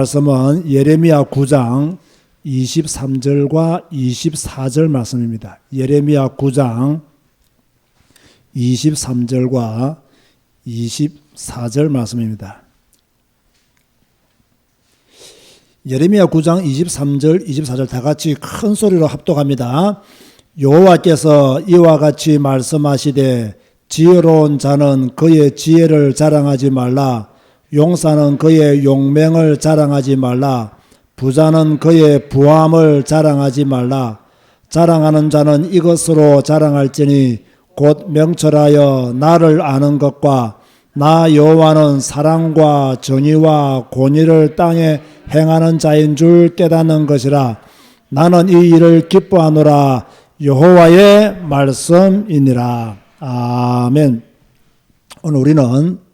말씀은 예레미야 9장 23절과 24절 말씀입니다. 예레미야 9장 23절과 24절 말씀입니다. 예레미야 9장 23절, 24절 다 같이 큰 소리로 합독합니다. 여호와께서 이와 같이 말씀하시되 지혜로운 자는 그의 지혜를 자랑하지 말라. 용사는 그의 용맹을 자랑하지 말라. 부자는 그의 부함을 자랑하지 말라. 자랑하는 자는 이것으로 자랑할지니 곧 명철하여 나를 아는 것과 나 여호와는 사랑과 정의와 공의를 땅에 행하는 자인 줄 깨닫는 것이라. 나는 이 일을 기뻐하노라. 여호와의 말씀이니라. 아멘. 오늘 우리는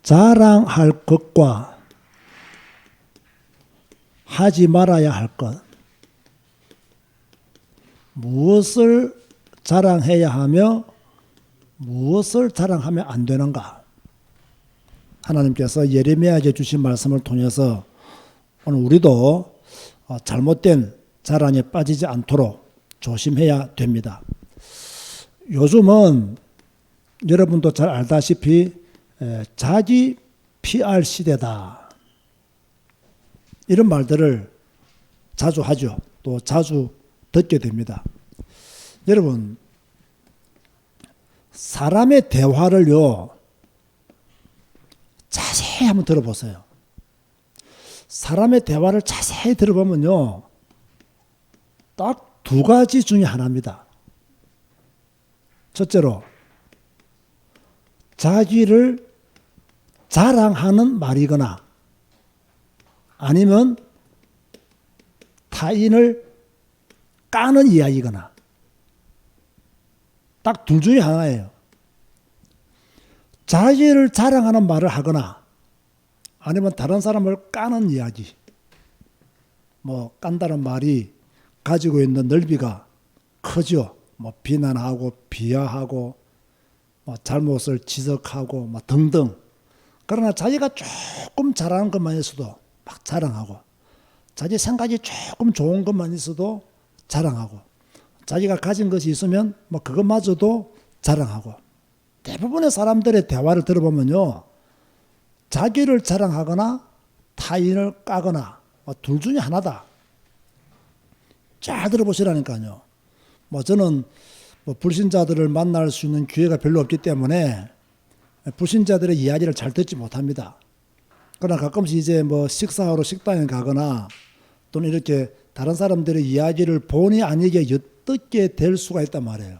자랑할 것과 하지 말아야 할 것, 무엇을 자랑해야 하며 무엇을 자랑하면 안 되는가, 하나님께서 예레미야에게 주신 말씀을 통해서 오늘 우리도 잘못된 자랑에 빠지지 않도록 조심해야 됩니다. 요즘은 여러분도 잘 알다시피 자기 PR 시대다, 이런 말들을 자주 하죠. 또 자주 듣게 됩니다. 여러분, 사람의 대화를요 자세히 한번 들어보세요. 사람의 대화를 자세히 들어보면요 딱 두 가지 중에 하나입니다. 첫째로 자기를 자랑하는 말이거나 아니면 타인을 까는 이야기거나, 딱 둘 중에 하나예요. 자기를 자랑하는 말을 하거나 아니면 다른 사람을 까는 이야기. 깐다는 말이 가지고 있는 넓이가 크죠. 비난하고 비하하고 잘못을 지적하고 등등. 그러나 자기가 조금 잘하는 것만 있어도 막 자랑하고, 자기 생각이 조금 좋은 것만 있어도 자랑하고, 자기가 가진 것이 있으면 그것마저도 자랑하고. 대부분의 사람들의 대화를 들어보면요 자기를 자랑하거나 타인을 까거나 둘 중에 하나다. 잘 들어보시라니까요. 저는 불신자들을 만날 수 있는 기회가 별로 없기 때문에 불신자들의 이야기를 잘 듣지 못합니다. 그러나 가끔씩 이제 식사하러 식당에 가거나 또는 이렇게 다른 사람들의 이야기를 본의 아니게 엿듣게 될 수가 있단 말이에요.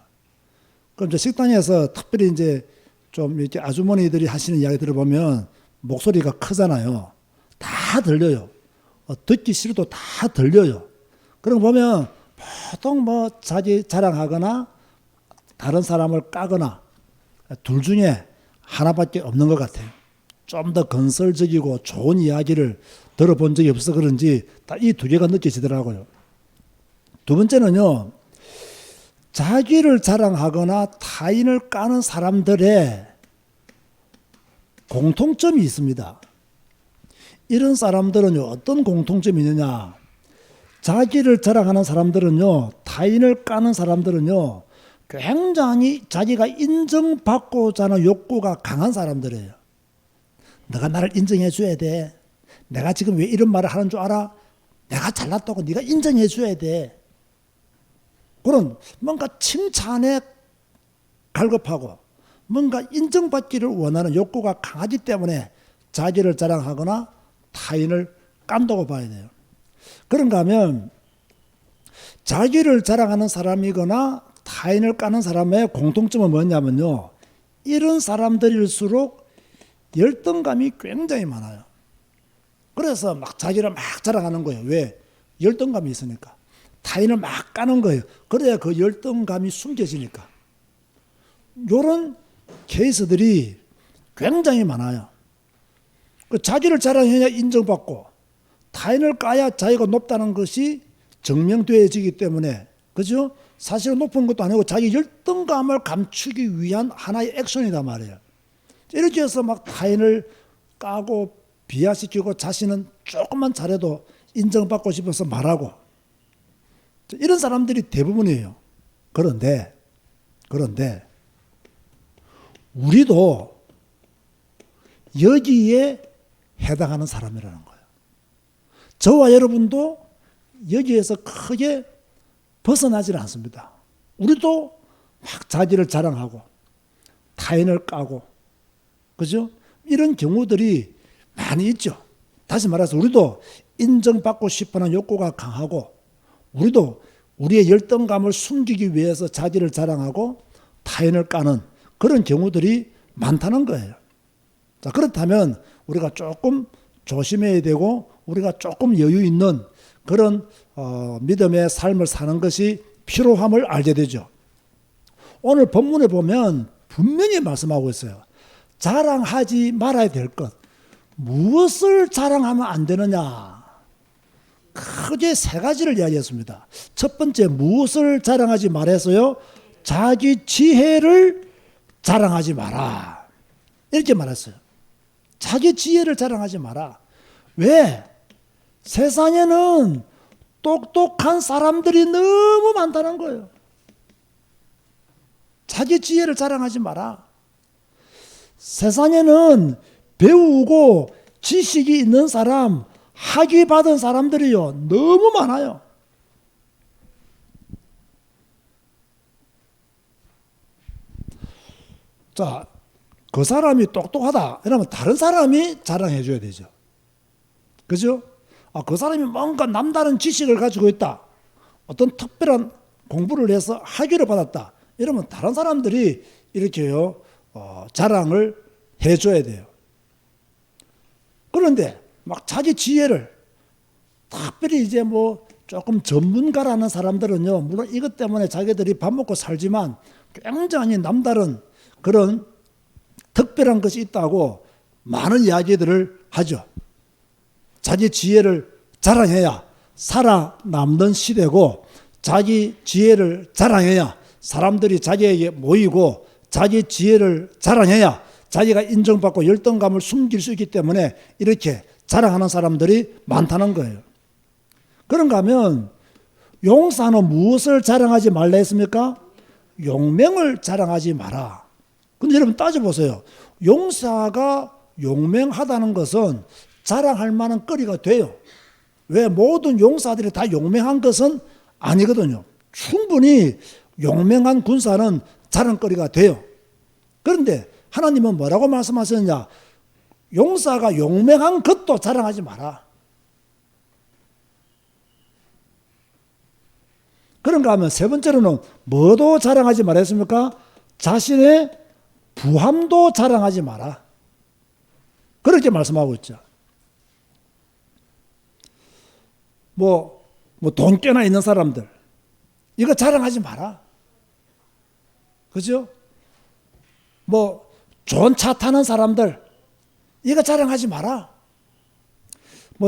그럼 이제 식당에서 특별히 이제 좀 이렇게 아주머니들이 하시는 이야기 들어보면 목소리가 크잖아요. 다 들려요. 듣기 싫어도 다 들려요. 그런 거 보면 보통 자기 자랑하거나 다른 사람을 까거나 둘 중에 하나밖에 없는 것 같아요. 좀 더 건설적이고 좋은 이야기를 들어본 적이 없어 그런지 딱 이 두 개가 느껴지더라고요. 두 번째는요, 자기를 자랑하거나 타인을 까는 사람들의 공통점이 있습니다. 이런 사람들은요 어떤 공통점이 있느냐, 자기를 자랑하는 사람들은요, 타인을 까는 사람들은요 굉장히 자기가 인정받고자 하는 욕구가 강한 사람들이에요. 너가 나를 인정해 줘야 돼. 내가 지금 왜 이런 말을 하는 줄 알아? 내가 잘났다고 네가 인정해 줘야 돼. 그런 뭔가 칭찬에 갈급하고 뭔가 인정받기를 원하는 욕구가 강하기 때문에 자기를 자랑하거나 타인을 깐다고 봐야 돼요. 그런가 하면 자기를 자랑하는 사람이거나 타인을 까는 사람의 공통점은 뭐냐면요, 이런 사람들일수록 열등감이 굉장히 많아요. 그래서 자기를 자랑하는 거예요. 왜? 열등감이 있으니까. 타인을 까는 거예요. 그래야 그 열등감이 숨겨지니까. 이런 케이스들이 굉장히 많아요. 자기를 자랑해야 인정받고 타인을 까야 자기가 높다는 것이 증명되어지기 때문에, 그죠? 사실은 높은 것도 아니고 자기 열등감을 감추기 위한 하나의 액션이단 말이에요. 이렇게 해서 타인을 까고 비하시키고 자신은 조금만 잘해도 인정받고 싶어서 말하고 이런 사람들이 대부분이에요. 그런데 우리도 여기에 해당하는 사람이라는 거예요. 저와 여러분도 여기에서 크게 벗어나질 않습니다. 우리도 막 자기를 자랑하고 타인을 까고 그죠? 이런 경우들이 많이 있죠. 다시 말해서 우리도 인정받고 싶어하는 욕구가 강하고 우리도 우리의 열등감을 숨기기 위해서 자기를 자랑하고 타인을 까는 그런 경우들이 많다는 거예요. 자, 그렇다면 우리가 조금 조심해야 되고 우리가 조금 여유 있는 그런 믿음의 삶을 사는 것이 필요함을 알게 되죠. 오늘 본문에 보면 분명히 말씀하고 있어요. 자랑하지 말아야 될 것. 무엇을 자랑하면 안 되느냐? 크게 세 가지를 이야기했습니다. 첫 번째, 무엇을 자랑하지 말아서요? 자기 지혜를 자랑하지 마라. 이렇게 말했어요. 자기 지혜를 자랑하지 마라. 왜? 세상에는 똑똑한 사람들이 너무 많다는 거예요. 자기 지혜를 자랑하지 마라. 세상에는 배우고 지식이 있는 사람, 학위 받은 사람들이요 너무 많아요. 자, 그 사람이 똑똑하다 이러면 다른 사람이 자랑해 줘야 되죠. 그죠? 그 사람이 뭔가 남다른 지식을 가지고 있다, 어떤 특별한 공부를 해서 학위를 받았다 이러면 다른 사람들이 이렇게요 자랑을 해줘야 돼요. 그런데 막 자기 지혜를 특별히 이제 뭐 조금 전문가라는 사람들은요 물론 이것 때문에 자기들이 밥 먹고 살지만 굉장히 남다른 그런 특별한 것이 있다고 많은 이야기들을 하죠. 자기 지혜를 자랑해야 살아남는 시대고 자기 지혜를 자랑해야 사람들이 자기에게 모이고 자기 지혜를 자랑해야 자기가 인정받고 열등감을 숨길 수 있기 때문에 이렇게 자랑하는 사람들이 많다는 거예요. 그런가 하면 용사는 무엇을 자랑하지 말라 했습니까? 용맹을 자랑하지 마라. 근데 여러분 따져보세요. 용사가 용맹하다는 것은 자랑할 만한 거리가 돼요. 왜? 모든 용사들이 다 용맹한 것은 아니거든요. 충분히 용맹한 군사는 자랑거리가 돼요. 그런데 하나님은 뭐라고 말씀하셨느냐? 용사가 용맹한 것도 자랑하지 마라. 그런가 하면 세 번째로는 뭐도 자랑하지 말았습니까? 자신의 부함도 자랑하지 마라. 그렇게 말씀하고 있죠. 돈 꽤나 있는 사람들 이거 자랑하지 마라. 그죠? 좋은 차 타는 사람들 이거 자랑하지 마라.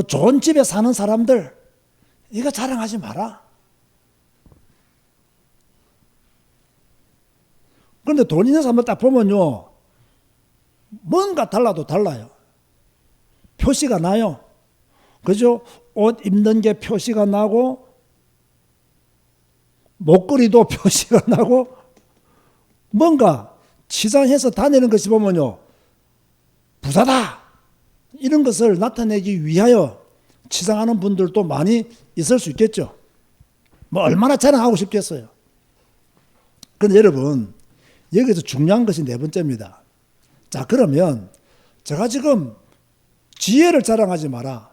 좋은 집에 사는 사람들 이거 자랑하지 마라. 그런데 돈 있는 사람을 딱 보면요 뭔가 달라도 달라요. 표시가 나요. 그죠? 옷 입는 게 표시가 나고 목걸이도 표시가 나고 뭔가 치장해서 다니는 것이 보면요 부자다 이런 것을 나타내기 위하여 치장하는 분들도 많이 있을 수 있겠죠. 얼마나 자랑하고 싶겠어요. 그런데 여러분 여기서 중요한 것이 네 번째입니다. 자, 그러면 제가 지금 지혜를 자랑하지 마라.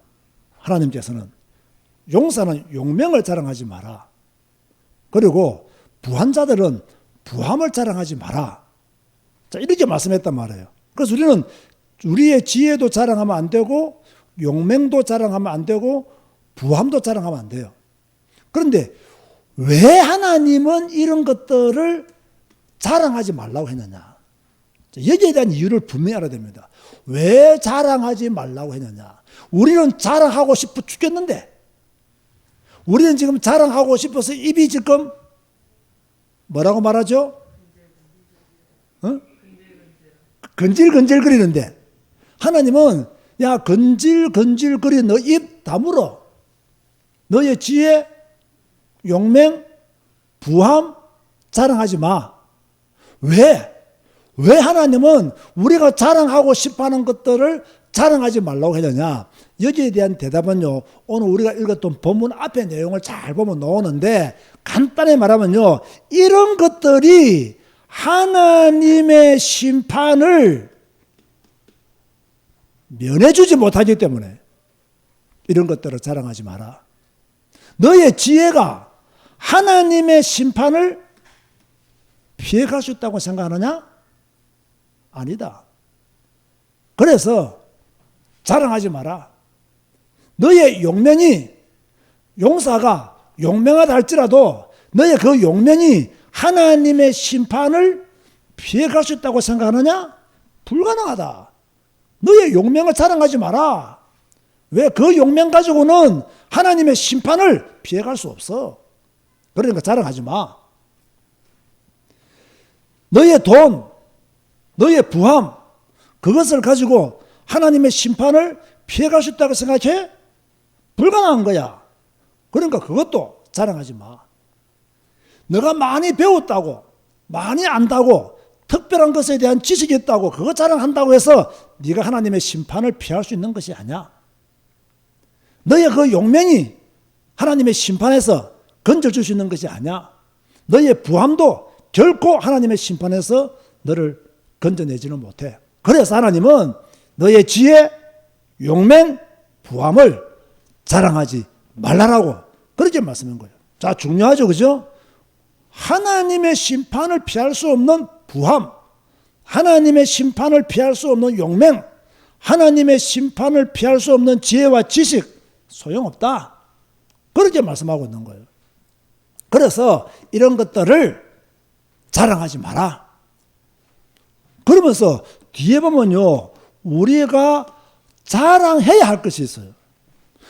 하나님께서는 용사는 용맹을 자랑하지 마라. 그리고 부한 자들은 부함을 자랑하지 마라. 자, 이렇게 말씀했단 말이에요. 그래서 우리는 우리의 지혜도 자랑하면 안 되고 용맹도 자랑하면 안 되고 부함도 자랑하면 안 돼요. 그런데 왜 하나님은 이런 것들을 자랑하지 말라고 했느냐? 여기에 대한 이유를 분명히 알아야 됩니다. 왜 자랑하지 말라고 했느냐? 우리는 자랑하고 싶어 죽겠는데 우리는 지금 자랑하고 싶어서 입이 지금 뭐라고 말하죠? 건질건질 거리는데 하나님은 야 건질건질거리 너 입 다물어. 너의 지혜, 용맹, 부함 자랑하지 마. 왜? 왜 하나님은 우리가 자랑하고 싶어하는 것들을 자랑하지 말라고 하느냐? 여기에 대한 대답은요, 오늘 우리가 읽었던 본문 앞의 내용을 잘 보면 나오는데, 간단히 말하면요, 이런 것들이 하나님의 심판을 면해주지 못하기 때문에 이런 것들을 자랑하지 마라. 너의 지혜가 하나님의 심판을 피해갈 수 있다고 생각하느냐? 아니다. 그래서 자랑하지 마라. 너의 용맹이, 용사가 용맹하다 할지라도 너의 그 용맹이 하나님의 심판을 피해갈 수 있다고 생각하느냐? 불가능하다. 너의 용맹을 자랑하지 마라. 왜? 그 용맹 가지고는 하나님의 심판을 피해갈 수 없어. 그러니까 자랑하지 마. 너의 돈, 너의 부함, 그것을 가지고 하나님의 심판을 피해갈 수 있다고 생각해? 불가능한 거야. 그러니까 그것도 자랑하지 마. 너가 많이 배웠다고, 많이 안다고, 특별한 것에 대한 지식이 있다고, 그거 자랑한다고 해서 네가 하나님의 심판을 피할 수 있는 것이 아니야. 너의 그 용맹이 하나님의 심판에서 건져줄 수 있는 것이 아니야. 너의 부함도 결코 하나님의 심판에서 너를 건져내지는 못해. 그래서 하나님은 너의 지혜, 용맹, 부함을 자랑하지 말라라고 그렇게 말씀한 거예요. 자, 중요하죠, 그죠? 하나님의 심판을 피할 수 없는 부함, 하나님의 심판을 피할 수 없는 용맹, 하나님의 심판을 피할 수 없는 지혜와 지식, 소용없다. 그렇게 말씀하고 있는 거예요. 그래서 이런 것들을 자랑하지 마라. 그러면서 뒤에 보면요, 우리가 자랑해야 할 것이 있어요.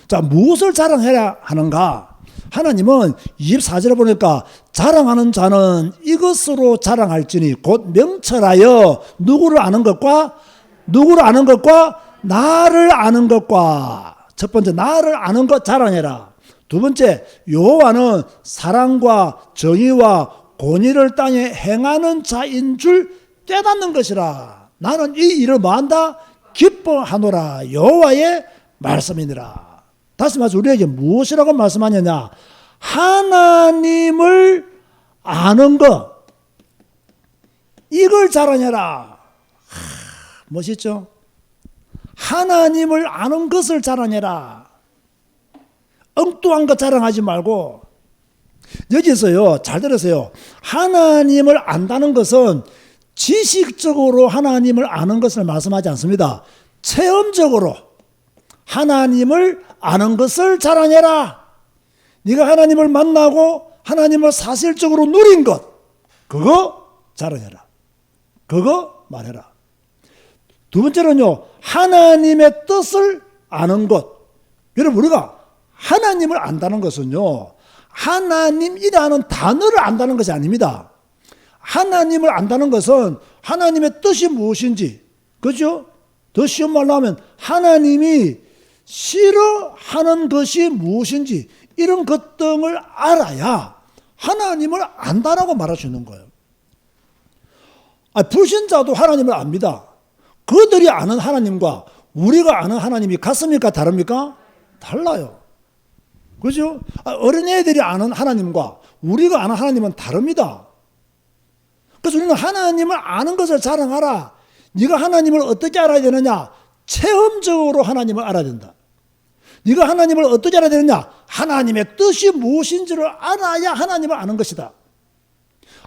자, 무엇을 자랑해야 하는가? 하나님은 24절에 보니까 자랑하는 자는 이것으로 자랑할지니 곧 명철하여 누구를 아는 것과 나를 아는 것과. 첫 번째, 나를 아는 것 자랑해라. 두 번째, 여호와는 사랑과 정의와 공의를 땅에 행하는 자인 줄 깨닫는 것이라. 나는 이 일을 뭐한다? 기뻐하노라. 여호와의 말씀이니라. 다시 말해서 우리에게 무엇이라고 말씀하느냐? 하나님을 아는 것, 이걸 자랑해라. 멋있죠? 하나님을 아는 것을 자랑해라. 엉뚱한 것 자랑하지 말고. 여기서요, 잘 들으세요. 하나님을 안다는 것은 지식적으로 하나님을 아는 것을 말씀하지 않습니다. 체험적으로 하나님을 아는 것을 자랑해라. 네가 하나님을 만나고 하나님을 사실적으로 누린 것, 그거 자랑해라. 그거 말해라. 두 번째는요, 하나님의 뜻을 아는 것. 여러분, 우리가 하나님을 안다는 것은요, 하나님이라는 단어를 안다는 것이 아닙니다. 하나님을 안다는 것은 하나님의 뜻이 무엇인지, 그죠? 더 쉬운 말로 하면 하나님이 싫어하는 것이 무엇인지 이런 것 등을 알아야 하나님을 안다라고 말할 수 있는 거예요. 불신자도 하나님을 압니다. 그들이 아는 하나님과 우리가 아는 하나님이 같습니까? 다릅니까? 달라요. 그죠? 어린애들이 아는 하나님과 우리가 아는 하나님은 다릅니다. 그래서 우리는 하나님을 아는 것을 자랑하라. 네가 하나님을 어떻게 알아야 되느냐? 체험적으로 하나님을 알아야 된다. 네가 하나님을 어떻게 알아야 되느냐? 하나님의 뜻이 무엇인지를 알아야 하나님을 아는 것이다.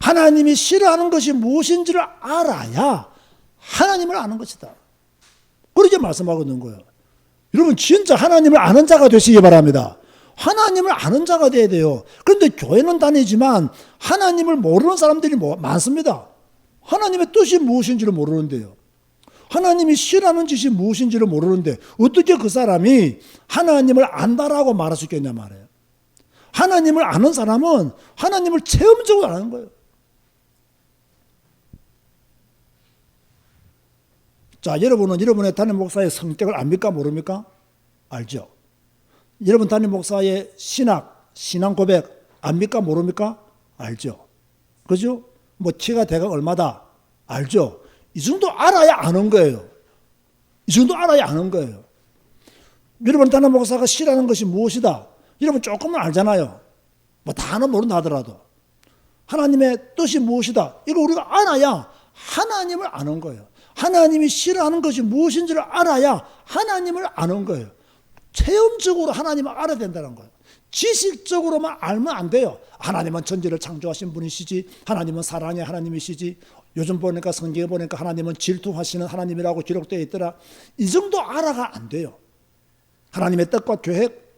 하나님이 싫어하는 것이 무엇인지를 알아야 하나님을 아는 것이다. 그렇게 말씀하고 있는 거예요. 여러분, 진짜 하나님을 아는 자가 되시기 바랍니다. 하나님을 아는 자가 돼야 돼요. 그런데 교회는 다니지만 하나님을 모르는 사람들이 많습니다. 하나님의 뜻이 무엇인지를 모르는데요. 하나님이 싫어하는 짓이 무엇인지를 모르는데 어떻게 그 사람이 하나님을 안다라고 말할 수 있겠냐 말이에요. 하나님을 아는 사람은 하나님을 체험적으로 아는 거예요. 자, 여러분은 여러분의 담임 목사의 성격을 압니까? 모릅니까? 알죠. 여러분 담임 목사의 신앙 고백 압니까? 모릅니까? 알죠. 그죠? 뭐 키가 대강 얼마다 알죠. 이 정도 알아야 아는 거예요. 이 정도 알아야 아는 거예요. 여러분 담임 목사가 싫어하는 것이 무엇이다? 여러분 조금은 알잖아요. 뭐 다는 모른다 하더라도 하나님의 뜻이 무엇이다? 이거 우리가 알아야 하나님을 아는 거예요. 하나님이 싫어하는 것이 무엇인지를 알아야 하나님을 아는 거예요. 체험적으로 하나님을 알아야 된다는 거예요. 지식적으로만 알면 안 돼요. 하나님은 천지를 창조하신 분이시지, 하나님은 사랑의 하나님이시지, 요즘 보니까 성경에 보니까 하나님은 질투하시는 하나님이라고 기록되어 있더라. 이 정도 알아가 안 돼요. 하나님의 뜻과 계획,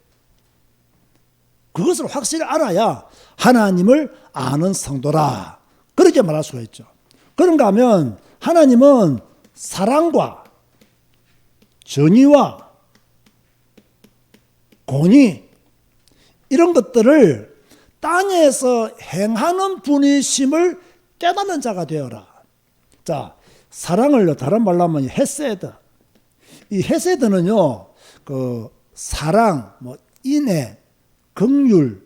그것을 확실히 알아야 하나님을 아는 성도라, 그렇게 말할 수가 있죠. 그런가 하면 하나님은 사랑과 정의와 공의 이런 것들을 땅에서 행하는 분이심을 깨닫는 자가 되어라. 자, 사랑을 다른 말로 하면 헤세드. 이 헤세드는요, 그 사랑, 뭐 인애, 긍휼,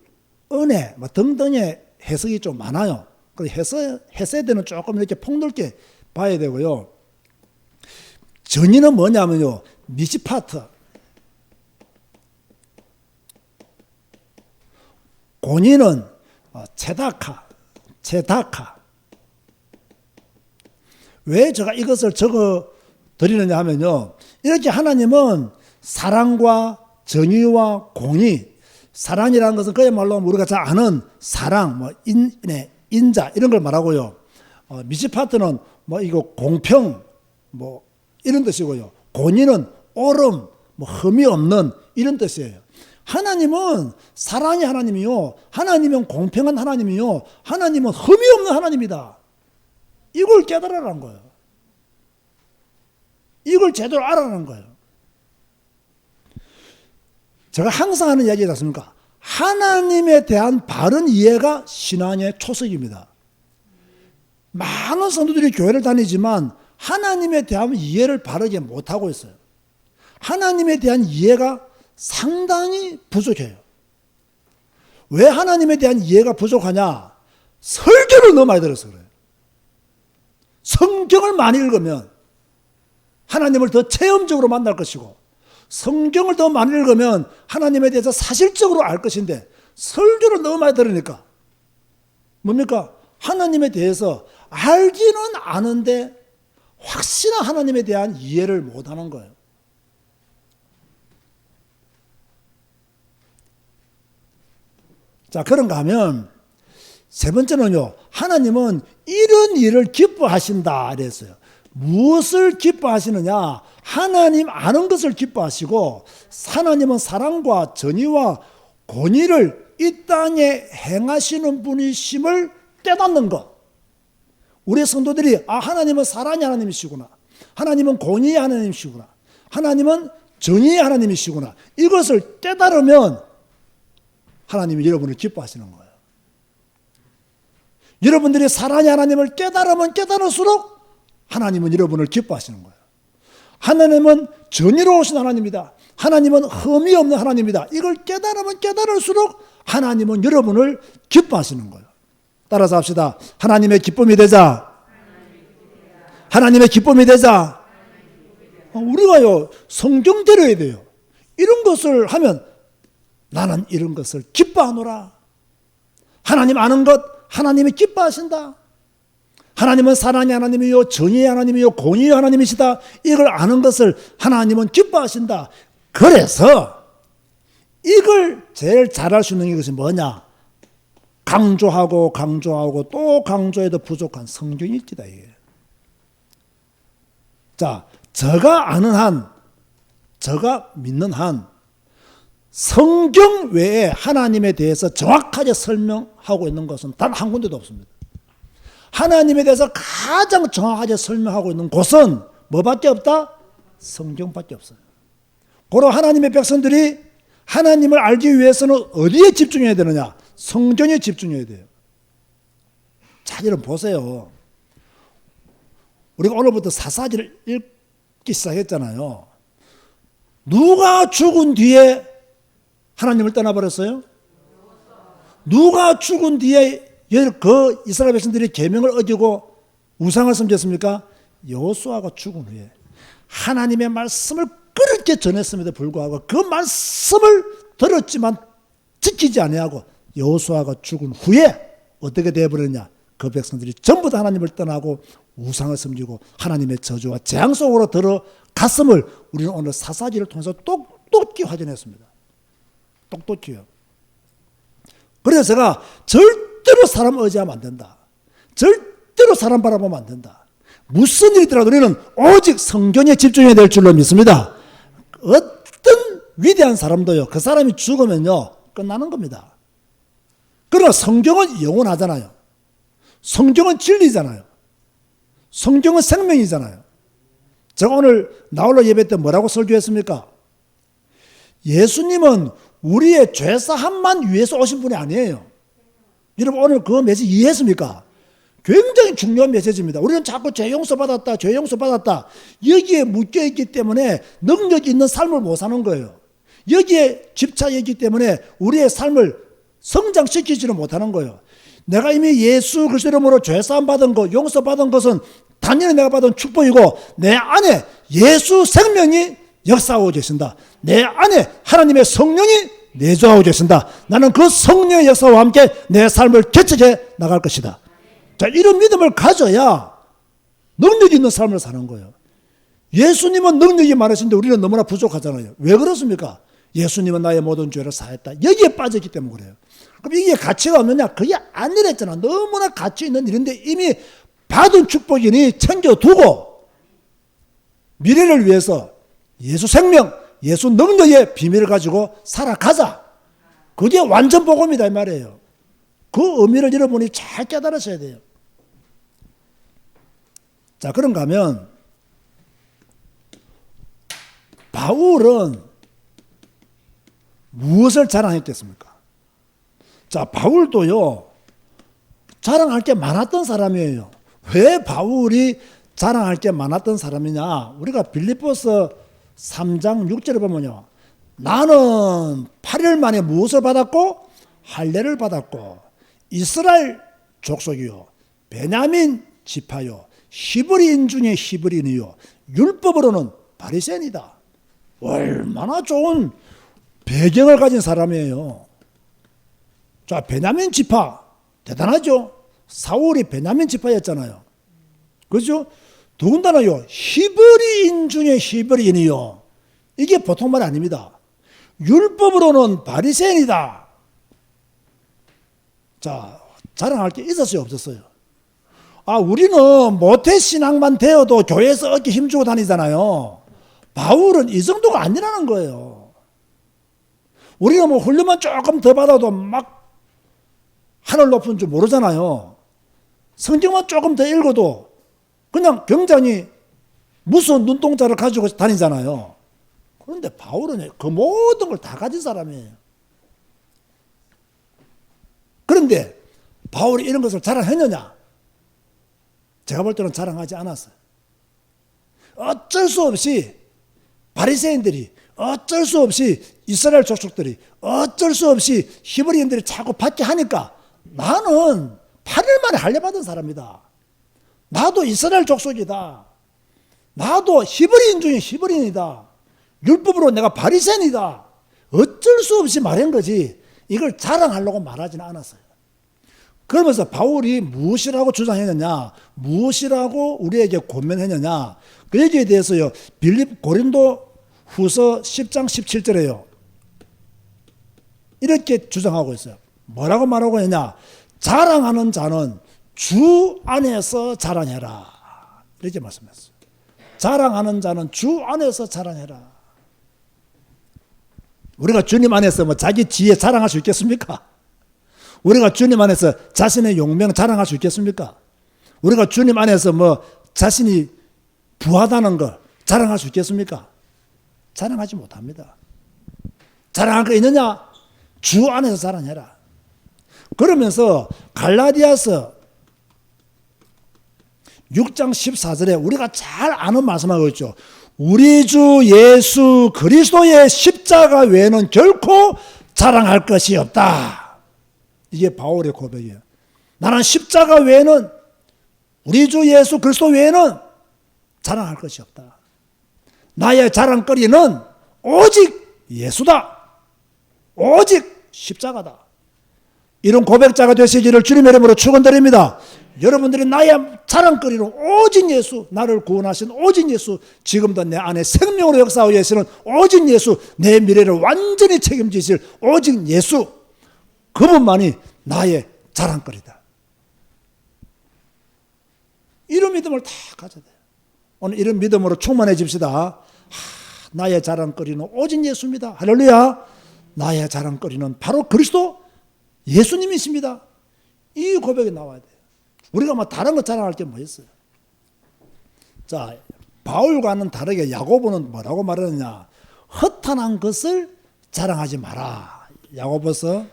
은혜 뭐 등등의 해석이 좀 많아요. 그래서 헤세드는 조금 이렇게 폭넓게 봐야 되고요. 정의는 뭐냐면요, 미시파트. 공의는 체다카. 왜 제가 이것을 적어 드리느냐 하면요, 이렇게 하나님은 사랑과 정의와 공의, 사랑이라는 것은 그야말로 우리가 잘 아는 사랑, 뭐 인내, 인자 이런 걸 말하고요. 미시파트는 뭐 이거 공평, 뭐 이런 뜻이고요. 공의는 옳음, 뭐 흠이 없는 이런 뜻이에요. 하나님은 사랑의 하나님이요, 하나님은 공평한 하나님이요, 하나님은 흠이 없는 하나님이다. 이걸 깨달으라는 거예요. 이걸 제대로 알아라는 거예요. 제가 항상 하는 이야기지 않습니까? 하나님에 대한 바른 이해가 신앙의 초석입니다. 많은 성도들이 교회를 다니지만 하나님에 대한 이해를 바르게 못하고 있어요. 하나님에 대한 이해가 상당히 부족해요. 왜 하나님에 대한 이해가 부족하냐? 설교를 너무 많이 들어서 그래요. 성경을 많이 읽으면 하나님을 더 체험적으로 만날 것이고, 성경을 더 많이 읽으면 하나님에 대해서 사실적으로 알 것인데, 설교를 너무 많이 들으니까 뭡니까? 하나님에 대해서 알기는 아는데 확실한 하나님에 대한 이해를 못하는 거예요. 자, 그런가 하면 세 번째는요, 하나님은 이런 일을 기뻐하신다 이랬어요. 무엇을 기뻐하시느냐? 하나님 아는 것을 기뻐하시고, 하나님은 사랑과 정의와 공의를 이 땅에 행하시는 분이심을 깨닫는 것. 우리 성도들이 하나님은 사랑의 하나님이시구나, 하나님은 공의의 하나님이시구나, 하나님은 정의의 하나님이시구나, 이것을 깨달으면 하나님이 여러분을 기뻐하시는 거예요. 여러분들이 사랑의 하나님을 깨달으면 깨달을수록 하나님은 여러분을 기뻐하시는 거예요. 하나님은 정의로우신 하나님이다, 하나님은 흠이 없는 하나님이다, 이걸 깨달으면 깨달을수록 하나님은 여러분을 기뻐하시는 거예요. 따라서 합시다. 하나님의 기쁨이 되자. 하나님의 기쁨이 되자. 우리가요, 성경대로해야 돼요. 이런 것을 하면 나는 이런 것을 기뻐하노라. 하나님 아는 것, 하나님이 기뻐하신다. 하나님은 사랑의 하나님이요, 정의의 하나님이요, 공의의 하나님이시다. 이걸 아는 것을 하나님은 기뻐하신다. 그래서 이걸 제일 잘할 수 있는 것이 뭐냐? 강조하고 또 강조해도 부족한 성경 읽기다, 이게. 자, 저가 아는 한, 저가 믿는 한, 성경 외에 하나님에 대해서 정확하게 설명하고 있는 것은 단 한 군데도 없습니다. 하나님에 대해서 가장 정확하게 설명하고 있는 곳은 뭐밖에 없다? 성경밖에 없어요. 고로 하나님의 백성들이 하나님을 알기 위해서는 어디에 집중해야 되느냐? 성경에 집중해야 돼요. 자, 여러분 보세요. 우리가 오늘부터 사사기를 시작했잖아요. 누가 죽은 뒤에 하나님을 떠나버렸어요? 누가 죽은 뒤에 그 이스라엘 백성들이 계명을 어기고 우상을 섬겼습니까? 여호수아가 죽은 후에 하나님의 말씀을 그렇게 전했음에도 불구하고 그 말씀을 들었지만 지키지 아니하고 여호수아가 죽은 후에 어떻게 되어버렸냐? 그 백성들이 전부 다 하나님을 떠나고 우상을 섬기고 하나님의 저주와 재앙 속으로 들어갔음을 우리는 오늘 사사기를 통해서 똑똑히 확인했습니다. 똑똑히요. 그래서 제가 절대로 사람 의지하면 안 된다. 절대로 사람 바라보면 안 된다. 무슨 일이 있더라도 우리는 오직 성경에 집중해야 될 줄로 믿습니다. 어떤 위대한 사람도요, 그 사람이 죽으면요 끝나는 겁니다. 그러나 성경은 영원하잖아요. 성경은 진리잖아요. 성경은 생명이잖아요. 제가 오늘 나홀로 예배 때 뭐라고 설교했습니까? 예수님은 우리의 죄사함만 위해서 오신 분이 아니에요. 여러분 오늘 그 메시지 이해했습니까? 굉장히 중요한 메시지입니다. 우리는 자꾸 죄 용서 받았다, 죄 용서 받았다. 여기에 묶여있기 때문에 능력 있는 삶을 못 사는 거예요. 여기에 집착했기 때문에 우리의 삶을 성장시키지는 못하는 거예요. 내가 이미 예수 그리스도 이름으로 죄사함 받은 것, 용서 받은 것은 당연히 내가 받은 축복이고 내 안에 예수 생명이 역사하고 계신다. 내 안에 하나님의 성령이 내주하고 계신다. 나는 그 성령의 역사와 함께 내 삶을 개척해 나갈 것이다. 자, 이런 믿음을 가져야 능력 있는 삶을 사는 거예요. 예수님은 능력이 많으신데 우리는 너무나 부족하잖아요. 왜 그렇습니까? 예수님은 나의 모든 죄를 사했다. 여기에 빠졌기 때문에 그래요. 그럼 이게 가치가 없느냐? 그게 아니랬잖아. 너무나 가치 있는 일인데 이미 받은 축복이니 챙겨두고 미래를 위해서 예수 생명, 예수 능력의 비밀을 가지고 살아가자. 그게 완전 복음이다 이 말이에요. 그 의미를 여러분이 잘 깨달으셔야 돼요. 자, 그런가 하면 바울은 무엇을 자랑했겠습니까? 자, 바울도요 자랑할 게 많았던 사람이에요. 왜 바울이 자랑할 게 많았던 사람이냐? 우리가 빌립보서 3장 6절에 보면요, 나는 8일 만에 무엇을 받았고 할례를 받았고 이스라엘 족속이요 베냐민 지파요 히브리인 중에 히브리인이요 율법으로는 바리새인이다. 얼마나 좋은 배경을 가진 사람이에요. 자, 베냐민 지파 대단하죠. 사울이 베냐민 지파였잖아요. 그렇죠? 더군다나요 히브리인 중에 히브리인이요, 이게 보통 말 아닙니다. 율법으로는 바리새인이다. 자, 자랑할 게 있었어요, 없었어요? 아, 우리는 모태신앙만 되어도 교회에서 어깨 힘주고 다니잖아요. 바울은 이 정도가 아니라는 거예요. 우리가 뭐 훈련만 조금 더 받아도 막 하늘 높은 줄 모르잖아요. 성경만 조금 더 읽어도 그냥 굉장히 무서운 눈동자를 가지고 다니잖아요. 그런데 바울은 그 모든 걸 다 가진 사람이에요. 그런데 바울이 이런 것을 자랑했느냐? 제가 볼 때는 자랑하지 않았어요. 어쩔 수 없이 바리새인들이, 어쩔 수 없이 이스라엘 족속들이, 어쩔 수 없이 히브리인들이 자꾸 받게 하니까 나는 8일 만에 할례 받은 사람이다. 나도 이스라엘 족속이다. 나도 히브리인 중에 히브리인이다. 율법으로 내가 바리새인이다. 어쩔 수 없이 말한 거지 이걸 자랑하려고 말하지는 않았어요. 그러면서 바울이 무엇이라고 주장했느냐, 무엇이라고 우리에게 권면했느냐, 그 얘기에 대해서요 고린도 후서 10장 17절에요 이렇게 주장하고 있어요. 뭐라고 말하고 있느냐? 자랑하는 자는 주 안에서 자랑해라, 이렇게 말씀했어요. 자랑하는 자는 주 안에서 자랑해라. 우리가 주님 안에서 뭐 자기 지혜 자랑할 수 있겠습니까? 우리가 주님 안에서 자신의 용명 자랑할 수 있겠습니까? 우리가 주님 안에서 뭐 자신이 부하다는 걸 자랑할 수 있겠습니까? 자랑하지 못합니다. 자랑할 거 있느냐? 주 안에서 자랑해라. 그러면서 갈라디아서 6장 14절에 우리가 잘 아는 말씀하고 있죠. 우리 주 예수 그리스도의 십자가 외에는 결코 자랑할 것이 없다. 이게 바울의 고백이에요. 나는 십자가 외에는, 우리 주 예수 그리스도 외에는 자랑할 것이 없다. 나의 자랑거리는 오직 예수다. 오직 십자가다. 이런 고백자가 되시기를 주님의 이름으로 축원드립니다. 여러분들이 나의 자랑거리는 오직 예수, 나를 구원하신 오직 예수, 지금도 내 안에 생명으로 역사하고 계시는 오직 예수, 내 미래를 완전히 책임지실 오직 예수, 그분만이 나의 자랑거리다. 이런 믿음을 다 가져야 돼요. 오늘 이런 믿음으로 충만해집시다. 나의 자랑거리는 오직 예수입니다. 할렐루야. 나의 자랑거리는 바로 그리스도 예수님이십니다. 이 고백이 나와야 돼요. 우리가 뭐 다른 거 자랑할 게 뭐 있어요? 자, 바울과는 다르게 야고보는 뭐라고 말하느냐? 허탄한 것을 자랑하지 마라. 야고보서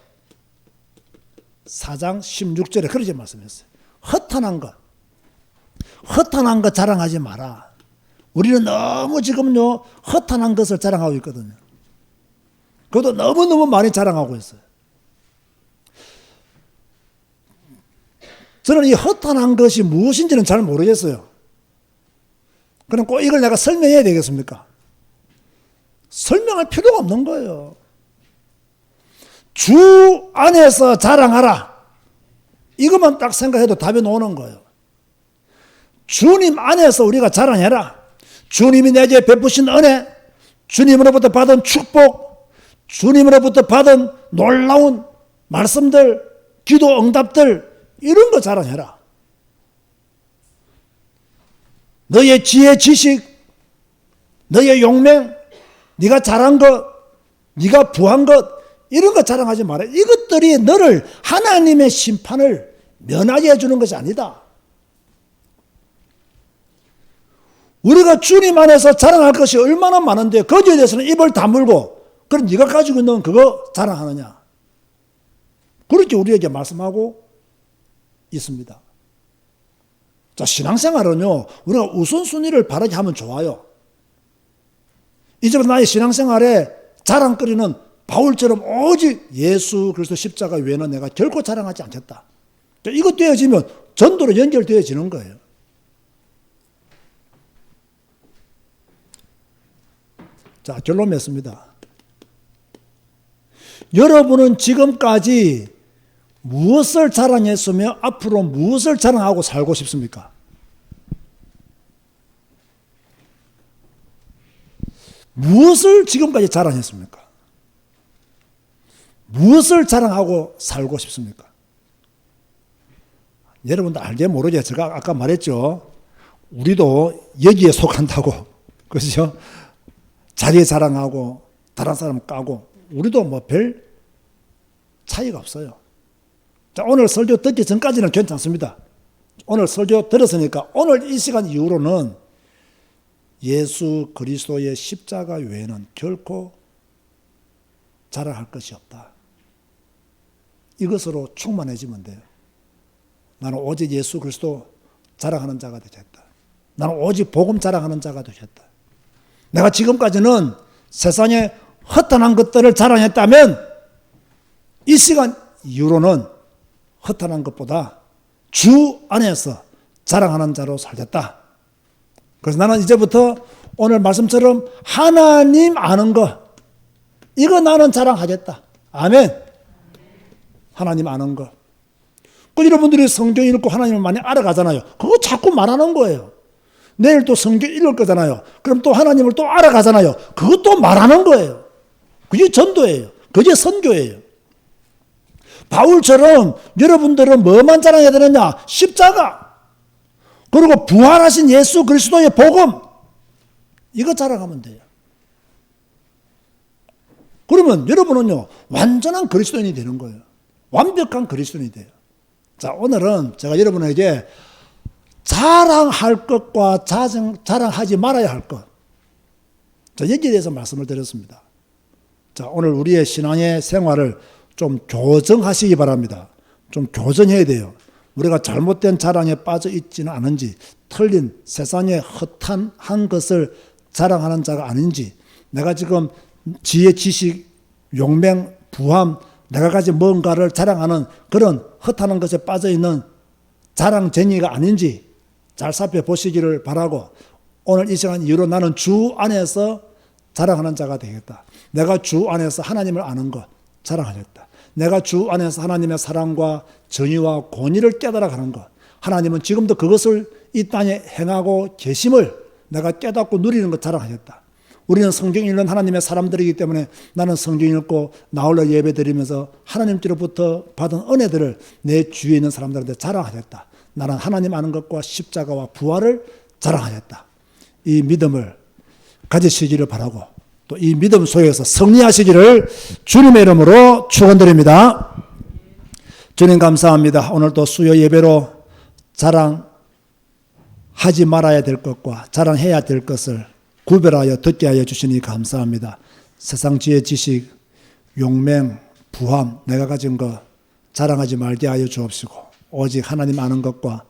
4장 16절에 그렇게 말씀했어요. 허탄한 것 자랑하지 마라. 우리는 너무 지금요 허탄한 것을 자랑하고 있거든요. 그것도 너무너무 많이 자랑하고 있어요. 저는 이 허탄한 것이 무엇인지는 잘 모르겠어요. 그럼 꼭 이걸 내가 설명해야 되겠습니까? 설명할 필요가 없는 거예요. 주 안에서 자랑하라. 이것만 딱 생각해도 답이 나오는 거예요. 주님 안에서 우리가 자랑해라. 주님이 내게 베푸신 은혜, 주님으로부터 받은 축복, 주님으로부터 받은 놀라운 말씀들, 기도 응답들, 이런 거 자랑해라. 너의 지혜, 지식, 너의 용맹, 네가 잘한 것, 네가 부한 것, 이런 거 자랑하지 마라. 이것들이 너를 하나님의 심판을 면하게 해주는 것이 아니다. 우리가 주님 안에서 자랑할 것이 얼마나 많은데 거기에 대해서는 입을 다물고, 그럼 네가 가지고 있는 그거 자랑하느냐. 그렇게 우리에게 말씀하고 있습니다. 자, 신앙생활은요, 우리가 우선순위를 바르게 하면 좋아요. 이제부터 나의 신앙생활에 자랑거리는 바울처럼 오직 예수 그리스도 십자가 외에는 내가 결코 자랑하지 않겠다. 자, 이것 되어지면 전도로 연결되어지는 거예요. 자, 결론 맺습니다. 여러분은 지금까지 무엇을 자랑했으며 앞으로 무엇을 자랑하고 살고 싶습니까? 무엇을 지금까지 자랑했습니까? 무엇을 자랑하고 살고 싶습니까? 여러분도 알게 모르게 제가 아까 말했죠. 우리도 여기에 속한다고. 그렇죠? 자리 자랑하고 다른 사람 까고 우리도 뭐 별 차이가 없어요. 자, 오늘 설교 듣기 전까지는 괜찮습니다. 오늘 설교 들었으니까 오늘 이 시간 이후로는 예수 그리스도의 십자가 외에는 결코 자랑할 것이 없다. 이것으로 충만해지면 돼요. 나는 오직 예수 그리스도 자랑하는 자가 되겠다. 나는 오직 복음 자랑하는 자가 되겠다. 내가 지금까지는 세상에 허탄한 것들을 자랑했다면 이 시간 이후로는 허탄한 것보다 주 안에서 자랑하는 자로 살겠다. 그래서 나는 이제부터 오늘 말씀처럼 하나님 아는 거, 이거 나는 자랑하겠다. 아멘. 하나님 아는 거. 그 여러분들이 성경 읽고 하나님을 많이 알아가잖아요. 그거 자꾸 말하는 거예요. 내일 또 성경 읽을 거잖아요. 그럼 또 하나님을 또 알아가잖아요. 그것도 말하는 거예요. 그게 전도예요. 그게 선교예요. 바울처럼 여러분들은 뭐만 자랑해야 되느냐? 십자가, 그리고 부활하신 예수 그리스도의 복음, 이거 자랑하면 돼요. 그러면 여러분은요, 완전한 그리스도인이 되는 거예요. 완벽한 그리스도인이 돼요. 자, 오늘은 제가 여러분에게 자랑할 것과 자랑하지 말아야 할 것, 자, 여기에 대해서 말씀을 드렸습니다. 자, 오늘 우리의 신앙의 생활을 좀 교정하시기 바랍니다. 좀 교정해야 돼요. 우리가 잘못된 자랑에 빠져 있지는 않은지, 틀린 세상의 허탄한 것을 자랑하는 자가 아닌지, 내가 지금 지혜, 지식, 용맹, 부함, 내가 가진 뭔가를 자랑하는 그런 헛하는 것에 빠져있는 자랑쟁이가 아닌지 잘 살펴보시기를 바라고, 오늘 이 시간 이후로 나는 주 안에서 자랑하는 자가 되겠다. 내가 주 안에서 하나님을 아는 것 자랑하겠다. 내가 주 안에서 하나님의 사랑과 정의와 공의를 깨달아가는 것, 하나님은 지금도 그것을 이 땅에 행하고 계심을 내가 깨닫고 누리는 것 자랑하겠다. 우리는 성경 읽는 하나님의 사람들이기 때문에 나는 성경 읽고 나홀로 예배 드리면서 하나님께로부터 받은 은혜들을 내 주위에 있는 사람들한테 자랑하겠다. 나는 하나님 아는 것과 십자가와 부활을 자랑하겠다. 이 믿음을 가지시기를 바라고, 또 이 믿음 속에서 승리하시기를 주님의 이름으로 축원드립니다. 주님 감사합니다. 오늘도 수요 예배로 자랑하지 말아야 될 것과 자랑해야 될 것을 구별하여 듣게 하여 주시니 감사합니다. 세상 지혜, 지식, 용맹, 부함, 내가 가진 것 자랑하지 말게 하여 주옵시고, 오직 하나님 아는 것과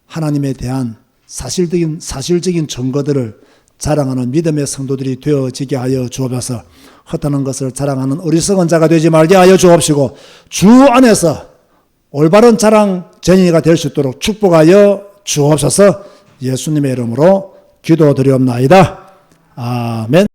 하나님에 대한 사실적인 증거들을 자랑하는 믿음의 성도들이 되어지게 하여 주옵소서. 헛하는 것을 자랑하는 어리석은 자가 되지 말게 하여 주옵시고, 주 안에서 올바른 자랑쟁이가 될 수 있도록 축복하여 주옵소서. 예수님의 이름으로 기도드리옵나이다. 아멘.